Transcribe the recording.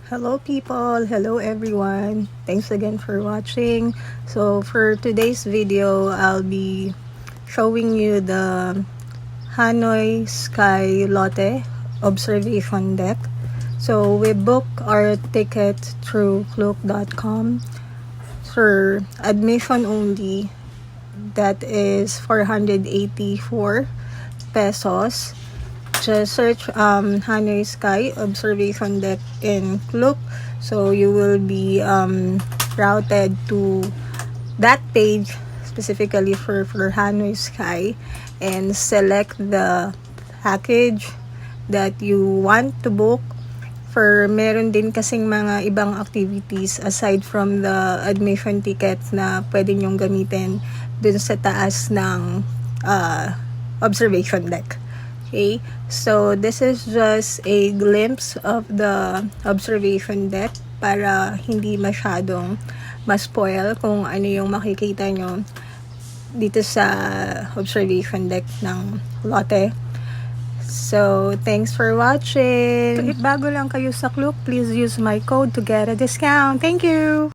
Hello people, hello everyone. Thanks again for watching. So for today's video, I'll be showing you the Hanoi Sky Lotte observation deck. So we booked our ticket through Klook.com for admission only. That is 484 pesos. Just search Hanoi Sky observation deck in Klook, so you will be routed to that page specifically for Hanoi Sky, and select the package that you want to book. For meron din kasing mga ibang activities aside from the admission ticket na pwede nyong gamitin dun sa taas ng observation deck. Okay, so this is just a glimpse of the observation deck para hindi masyadong ma-spoil kung ano yung makikita nyo dito sa observation deck ng Lotte. So, thanks for watching. If bago lang kayo sa Klook, please use my code to get a discount. Thank you!